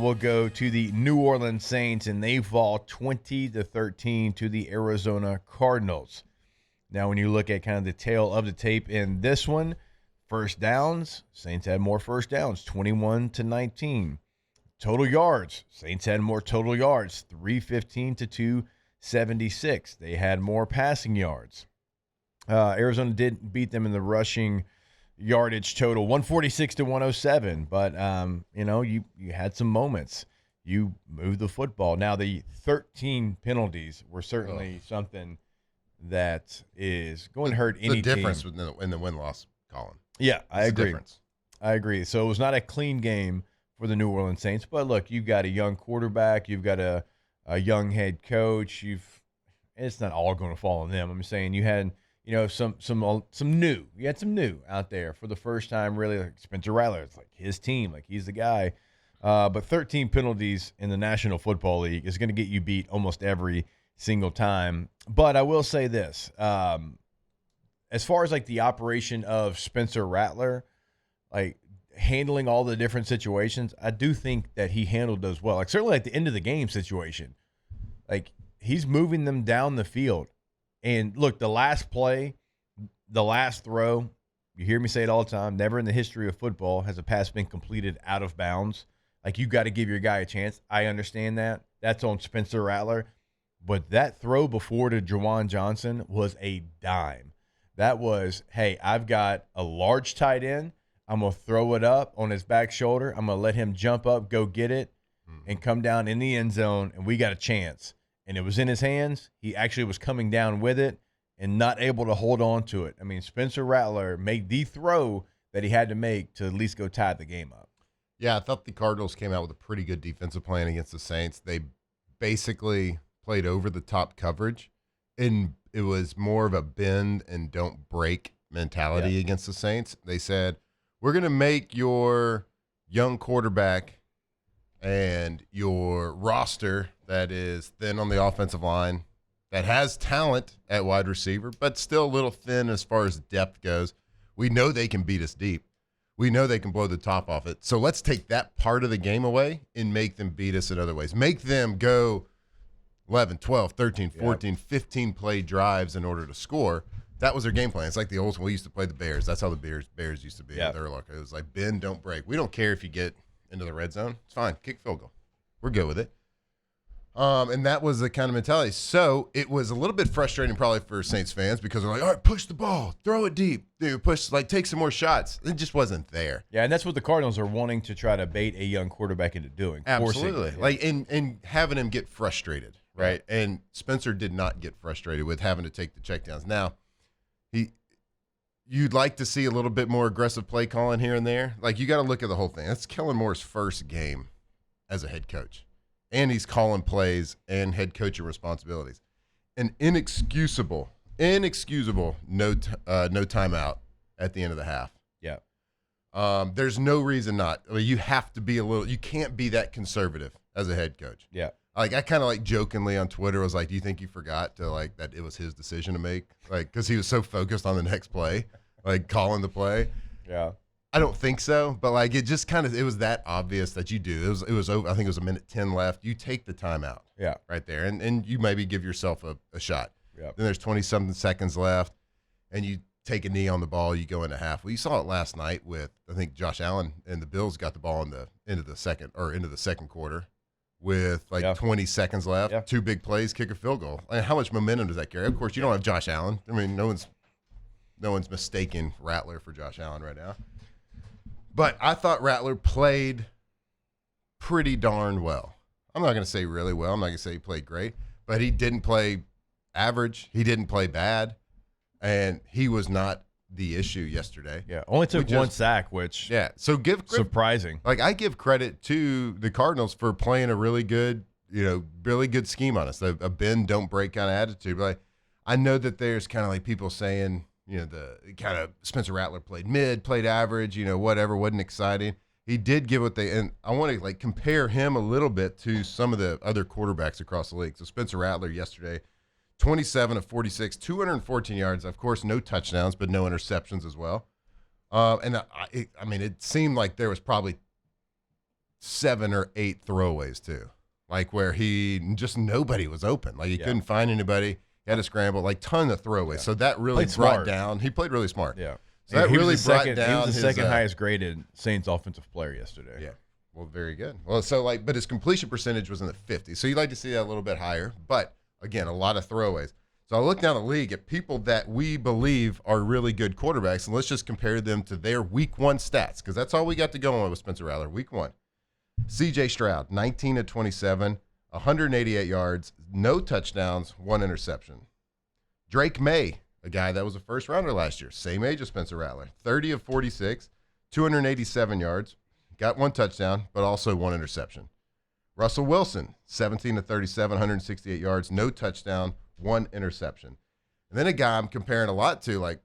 We'll go to the New Orleans Saints, and they fall 20-13 to the Arizona Cardinals. Now, when you look at kind of the tail of the tape in this one, first downs, Saints had more first downs, 21-19. Total yards, Saints had more total yards, 315 to 276. They had more passing yards. Arizona did beat them in the rushing yardage total, 146 to 107. But, you had some moments. You moved the football. Now, the 13 penalties were certainly something that is going to hurt any team. The difference in the win-loss column. Yeah, I agree. Difference. I agree. So it was not a clean game for the New Orleans Saints. But, look, you've got a young quarterback. You've got a young head coach. It's not all going to fall on them. I'm saying you had – some new. You had some new out there for the first time, really. Like Spencer Rattler, it's like his team, like he's the guy. But 13 penalties in the National Football League is going to get you beat almost every single time. But I will say this: as far as like the operation of Spencer Rattler, like handling all the different situations, I do think that he handled those well. Like certainly at the end of the game situation, like he's moving them down the field. And look, the last play, the last throw, you hear me say it all the time, never in the history of football has a pass been completed out of bounds. Like, you got to give your guy a chance. I understand that. That's on Spencer Rattler. But that throw before to Juwan Johnson was a dime. That was, hey, I've got a large tight end. I'm going to throw it up on his back shoulder. I'm going to let him jump up, go get it, and come down in the end zone, and we got a chance. And it was in his hands. He actually was coming down with it and not able to hold on to it. I mean, Spencer Rattler made the throw that he had to make to at least go tie the game up. Yeah, I thought the Cardinals came out with a pretty good defensive plan against the Saints. They basically played over-the-top coverage, and it was more of a bend and don't break mentality against the Saints. They said, we're going to make your young quarterback and your roster that is thin on the offensive line, that has talent at wide receiver, but still a little thin as far as depth goes. We know they can beat us deep. We know they can blow the top off it. So let's take that part of the game away and make them beat us in other ways. Make them go 11, 12, 13, 14, 15 play drives in order to score. That was their game plan. It's like the old we used to play the Bears. That's how the Bears used to be. Yep. It was like bend, don't break. We don't care if you get into the red zone. It's fine. Kick field goal. We're good with it. And that was the kind of mentality. So it was a little bit frustrating probably for Saints fans because they're like, all right, push the ball, throw it deep, take some more shots. It just wasn't there. Yeah, and that's what the Cardinals are wanting to try to bait a young quarterback into doing. Absolutely. Like and having him get frustrated, right? And Spencer did not get frustrated with having to take the checkdowns. Now, you'd like to see a little bit more aggressive play calling here and there. Like, you got to look at the whole thing. That's Kellen Moore's first game as a head coach. And he's calling plays and head coaching responsibilities. An inexcusable no timeout at the end of the half. Yeah. There's no reason not. I mean, you have to be you can't be that conservative as a head coach. Yeah. Like, I kind of like jokingly on Twitter was like, do you think you forgot to like that it was his decision to make? Like, because he was so focused on the next play, like calling the play. Yeah. I don't think so, but like it just kind of it was that obvious that you do. It was over. I think it was a minute 10 left. You take the timeout, right there, and you maybe give yourself a shot. Yeah. Then there's 20-something seconds left, and you take a knee on the ball. You go into half. Well, you saw it last night with I think Josh Allen and the Bills got the ball in the into the second quarter with like 20 seconds left. Yeah. 2 big plays, kick a field goal. I mean, how much momentum does that carry? Of course, you don't have Josh Allen. I mean, no one's mistaking Rattler for Josh Allen right now. But I thought Rattler played pretty darn well. I'm not going to say really well. I'm not going to say he played great. But he didn't play average. He didn't play bad. And he was not the issue yesterday. Yeah, only took one sack, which so surprising. Like, I give credit to the Cardinals for playing a really good, really good scheme on us. A bend, don't break kind of attitude. But I know that there's kind of like people saying – the kind of Spencer Rattler played mid, played average, whatever, wasn't exciting. He did give what and I want to like compare him a little bit to some of the other quarterbacks across the league. So Spencer Rattler yesterday, 27 of 46, 214 yards. Of course, no touchdowns, but no interceptions as well. And it seemed like there was probably 7 or 8 throwaways too, like where nobody was open. Like he couldn't find anybody. He had to scramble, like ton of throwaways. So that really brought down. He played really smart. Yeah. So that really brought down. He was the second highest graded Saints offensive player yesterday. Yeah. Well, very good. Well, so but his completion percentage was in the 50s. So you'd like to see that a little bit higher. But again, a lot of throwaways. So I look down the league at people that we believe are really good quarterbacks, and let's just compare them to their week 1 stats, because that's all we got to go on with Spencer Rattler. Week 1. C.J. Stroud, 19 of 27, 188 yards, no touchdowns, 1 interception. Drake May, a guy that was a first rounder last year, same age as Spencer Rattler, 30 of 46, 287 yards, got 1 touchdown, but also 1 interception. Russell Wilson, 17 of 37, 168 yards, no touchdown, 1 interception. And then a guy I'm comparing a lot to, like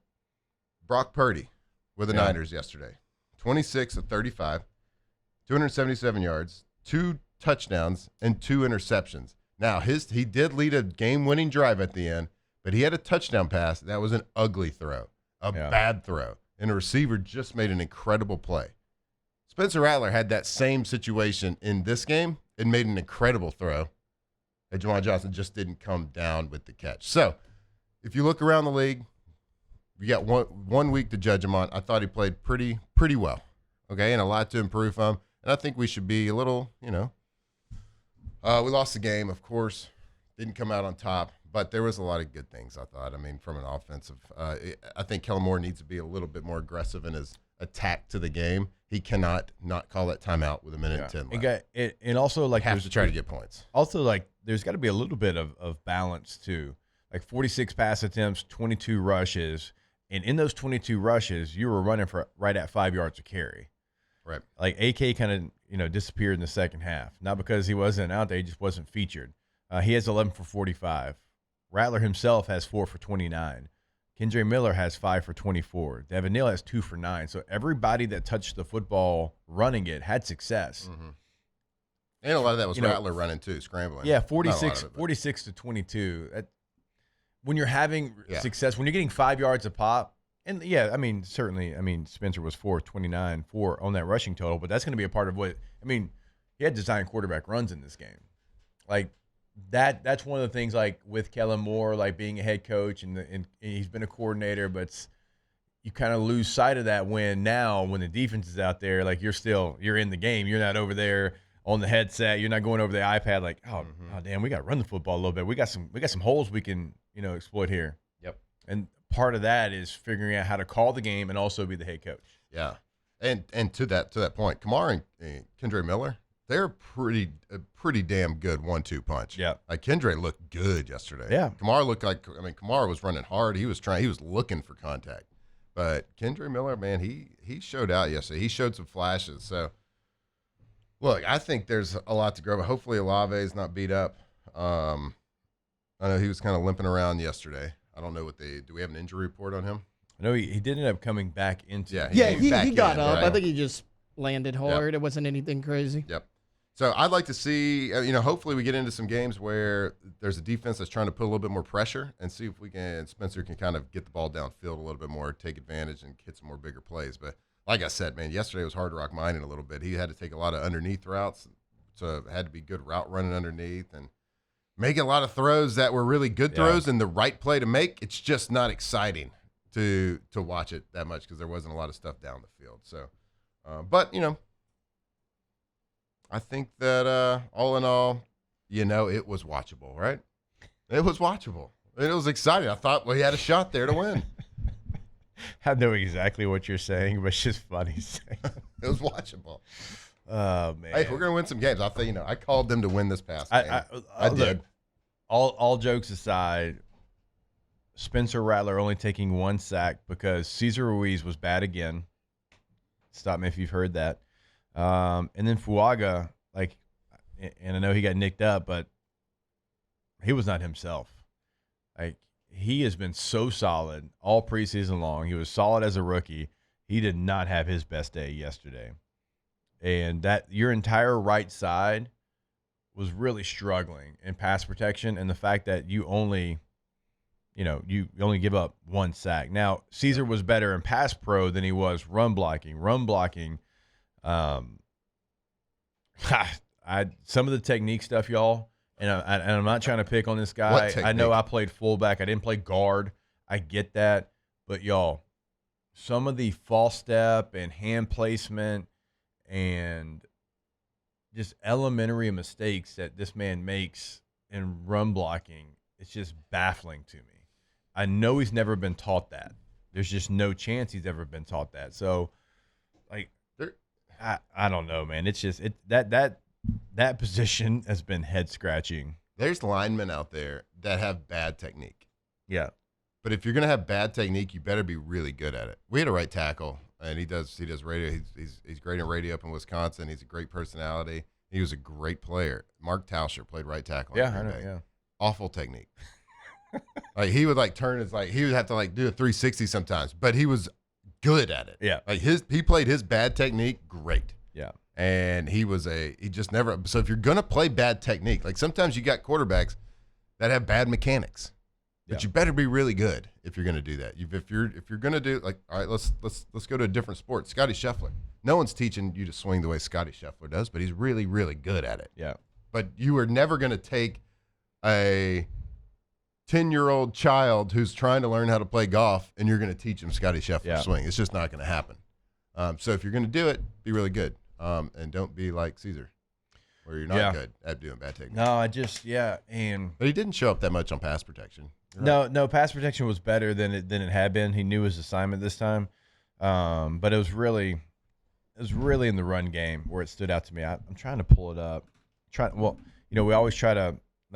Brock Purdy with the Niners yesterday, 26 of 35, 277 yards, 2 touchdowns, and 2 interceptions. Now, he did lead a game-winning drive at the end, but he had a touchdown pass. That was an ugly throw, bad throw, and a receiver just made an incredible play. Spencer Rattler had that same situation in this game and made an incredible throw. And Juwan Johnson just didn't come down with the catch. So, if you look around the league, you got one week to judge him on. I thought he played pretty well, okay, and a lot to improve on. And I think we should be a little, we lost the game, of course, didn't come out on top, but there was a lot of good things, I thought. I mean, from an offensive, I think Kellen Moore needs to be a little bit more aggressive in his attack to the game. He cannot not call that timeout with 1:10 left. And also, like, have to try to get points. Also, like, there's got to be a little bit of balance, too. Like, 46 pass attempts, 22 rushes, and in those 22 rushes, you were running for right at 5 yards a carry. Right. Like, AK kind of, disappeared in the second half. Not because he wasn't out there, he just wasn't featured. He has 11 for 45. Rattler himself has 4 for 29. Kendre Miller has 5 for 24. Devin Neal has 2 for 9. So everybody that touched the football running it had success. Mm-hmm. And a lot of that was Rattler running too, scrambling. Yeah, 46 to 22. When you're having success, when you're getting 5 yards a pop, and certainly, Spencer was 429 on that rushing total, but that's going to be a part of he had designed quarterback runs in this game. Like, that's one of the things, like, with Kellen Moore, like, being a head coach and he's been a coordinator, but you kind of lose sight of that when the defense is out there, like, you're in the game. You're not over there on the headset. You're not going over the iPad like, oh damn, we got to run the football a little bit. We got some holes we can, exploit here. Yep. And part of that is figuring out how to call the game and also be the head coach. Yeah. And to that point, Kamar and Kendre Miller, they're a pretty damn good 1-2 punch. Yeah. Like, Kendre looked good yesterday. Yeah. Kamar Kamar was running hard. He was looking for contact. But Kendre Miller, man, he showed out yesterday. He showed some flashes. So, look, I think there's a lot to grow, but hopefully Olave is not beat up. I know he was kind of limping around yesterday. I don't know do we have an injury report on him? I know he did end up coming back into he got up. Right? I think he just landed hard. Yep. It wasn't anything crazy. Yep. So I'd like to see, hopefully we get into some games where there's a defense that's trying to put a little bit more pressure and see if Spencer can kind of get the ball downfield a little bit more, take advantage and hit some more bigger plays. But like I said, man, yesterday was Hard Rock mining a little bit. He had to take a lot of underneath routes, so it had to be good route running underneath and making a lot of throws that were really good throws and the right play to make. It's just not exciting to watch it that much because there wasn't a lot of stuff down the field. So, but, I think that all in all, it was watchable, right? It was watchable. It was exciting. I thought he had a shot there to win. I know exactly what you're saying, but it's just funny saying. It was watchable. Oh, man. Hey, if we're going to win some games, I'll tell I called them to win this past game. I did. Look, all jokes aside, Spencer Rattler only taking 1 sack because Cesar Ruiz was bad again. Stop me if you've heard that. And then Fuaga, and I know he got nicked up, but he was not himself. Like, he has been so solid all preseason long. He was solid as a rookie. He did not have his best day yesterday. And that your entire right side was really struggling in pass protection, and the fact that you only give up 1 sack. Now, Caesar was better in pass pro than he was run blocking. Some of the technique stuff, y'all, and I'm not trying to pick on this guy. I know I played fullback. I didn't play guard. I get that. But, y'all, some of the false step and hand placement and just elementary mistakes that this man makes in run blocking, it's just baffling to me. I know he's never been taught that. There's just no chance he's ever been taught that. So, like, I don't know, man. It's just that position has been head scratching. There's linemen out there that have bad technique. Yeah. But if you're gonna have bad technique, you better be really good at it. We had a right tackle, and he does radio. He's great in radio up in Wisconsin. He's a great personality. He was a great player. Mark Tauscher played right tackle. Yeah, I know. Yeah. Awful technique. Like he would turn his he would have to do a 360 sometimes, but he was good at it. Yeah. He played his bad technique great. Yeah. And he just never. So if you're gonna play bad technique, like sometimes you got quarterbacks that have bad mechanics, but you better be really good if you're gonna do that. If you're gonna do all right, let's go to a different sport. Scotty Scheffler. No one's teaching you to swing the way Scotty Scheffler does, but he's really, really good at it. Yeah. But you are never gonna take a 10-year-old child who's trying to learn how to play golf and you're gonna teach him Scotty Scheffler swing. It's just not gonna happen. So if you're gonna do it, be really good. And don't be like Caesar, where you're not good at doing bad technique. No, But he didn't show up that much on pass protection. No, pass protection was better than it had been. He knew his assignment this time, but it was really in the run game where it stood out to me. I'm trying to pull it up. We always try to,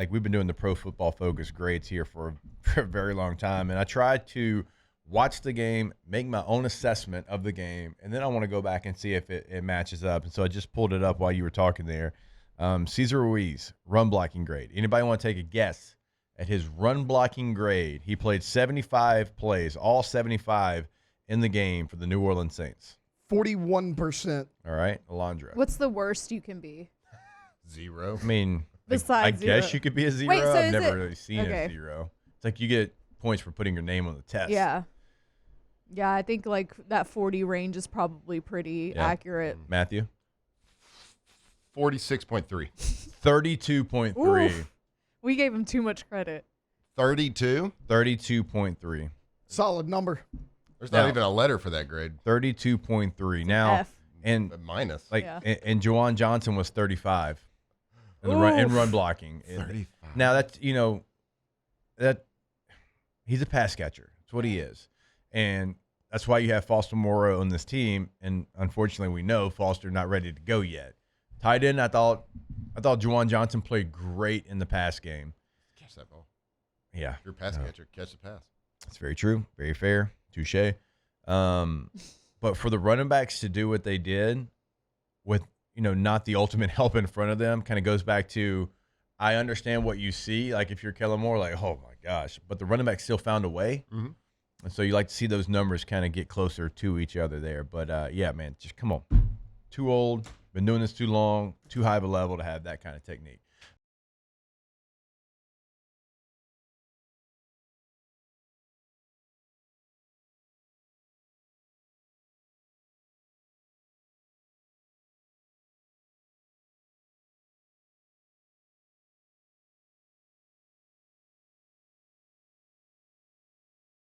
we've been doing the Pro Football Focus grades here for a very long time, and I tried to watch the game, make my own assessment of the game, and then I want to go back and see if it matches up. And so I just pulled it up while you were talking there. Cesar Ruiz, run blocking grade. Anybody want to take a guess at his run blocking grade? He played 75 plays, all 75 in the game for the New Orleans Saints. 41%. All right, Alondra. What's the worst you can be? 0. I mean, Besides I guess you could be a 0. Wait, so I've is never it- really seen okay. a 0. It's like you get points for putting your name on the test. Yeah. Yeah, I think that 40 range is probably pretty accurate. Matthew? 46.3. 32.3. Oof. We gave him too much credit. 32? 32.3. Solid number. There's not even a letter for that grade. 32.3. Now, F. and A minus. and Juwan Johnson was 35 in run blocking. 35. Now that's that he's a pass catcher. That's what he is, and that's why you have Foster Moreau on this team. And unfortunately, we know Foster not ready to go yet. Tight end, I thought Juwan Johnson played great in the pass game. Catch that ball. Yeah, If you're a pass catcher, catch the pass. that's very true. Very fair. Touche. But for the running backs to do what they did with, not the ultimate help in front of them, kind of goes back to, I understand what you see. Like if you're Kellen Moore, oh my gosh, but the running back still found a way. Mm-hmm. And so you like to see those numbers kind of get closer to each other there. But yeah, man, just come on. Too old, been doing this too long, too high of a level to have that kind of technique.